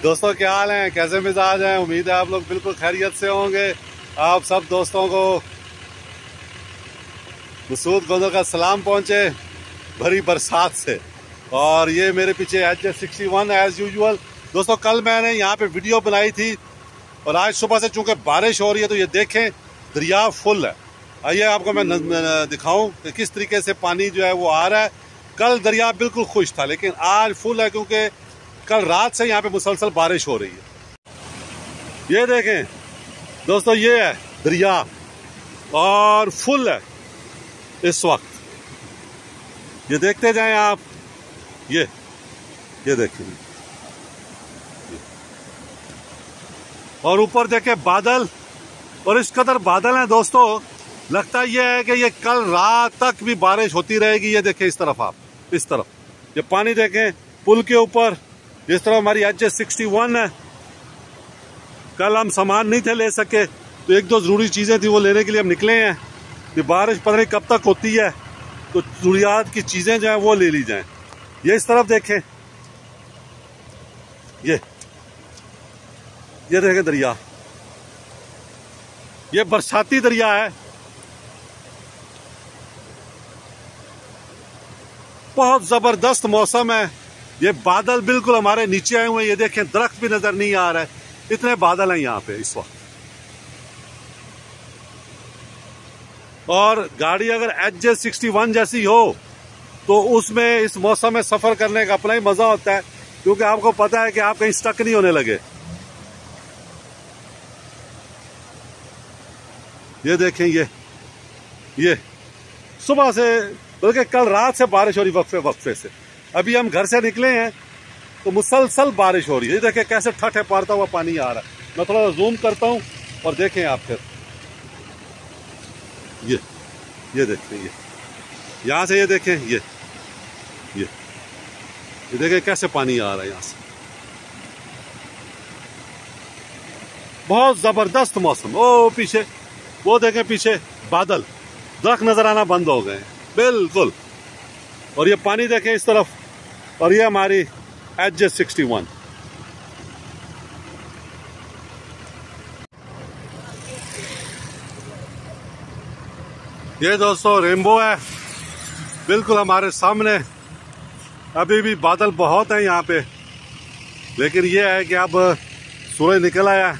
दोस्तों क्या हाल है, कैसे मिजाज हैं। उम्मीद है आप लोग बिल्कुल खैरियत से होंगे। आप सब दोस्तों को मसूद गोदो का सलाम पहुंचे भरी बरसात से। और ये मेरे पीछे HJ61 एज यूजुअल। दोस्तों कल मैंने यहाँ पे वीडियो बनाई थी और आज सुबह से चूंकि बारिश हो रही है तो ये देखें दरिया फुल है। आइए आपको मैं दिखाऊं कि किस तरीके से पानी जो है वो आ रहा है। कल दरिया बिल्कुल खुश था लेकिन आज फुल है क्योंकि कल रात से यहाँ पे मुसलसल बारिश हो रही है। ये देखें दोस्तों, ये है दरिया और फुल है इस वक्त। ये देखते जाएं आप, ये देखिए। और ऊपर देखें बादल, और इस कदर बादल हैं दोस्तों, लगता ये है कि ये कल रात तक भी बारिश होती रहेगी। ये देखें इस तरफ, आप इस तरफ ये पानी देखें पुल के ऊपर। इस तरफ हमारी HJ61 है। कल हम सामान नहीं थे ले सके तो एक दो जरूरी चीजें थी वो लेने के लिए हम निकले हैं। ये बारिश पता नहीं कब तक होती है तो जरूरियात की चीजें जो है वो ले ली जाएं। ये इस तरफ देखें, ये देखें दरिया, ये बरसाती दरिया है। बहुत जबरदस्त मौसम है। ये बादल बिल्कुल हमारे नीचे आए हुए हैं। ये देखें दरख्त भी नजर नहीं आ रहा है, इतने बादल हैं यहाँ पे इस वक्त। और गाड़ी अगर HJ61 जैसी हो तो उसमें इस मौसम में सफर करने का अपना ही मजा होता है क्योंकि आपको पता है कि आप कहीं स्टक नहीं होने लगे। ये देखें, ये सुबह से बल्कि कल रात से बारिश हो रही वक्फे से। अभी हम घर से निकले हैं तो मुसलसल बारिश हो रही है। ये देखें कैसे ठठे पारता हुआ पानी आ रहा है। मैं थोड़ा जूम करता हूं और देखें आप फिर। ये देखें, ये यहां से ये देखें, ये देखें कैसे पानी आ रहा है यहां से। बहुत जबरदस्त मौसम। ओ पीछे वो देखें, पीछे बादल, दरख्त नजर आना बंद हो गए बिल्कुल। और ये पानी देखें इस तरफ, और ये हमारी HJ61। ये दोस्तों रेनबो है बिल्कुल हमारे सामने। अभी भी बादल बहुत हैं यहाँ पे लेकिन ये है कि अब सूरज निकल आया है।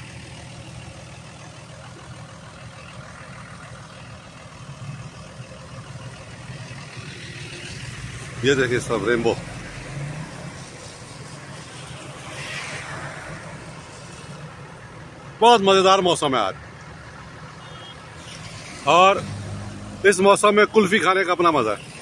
ये देखिए सब रेनबो। बहुत मजेदार मौसम है आज और इस मौसम में कुल्फी खाने का अपना मजा है।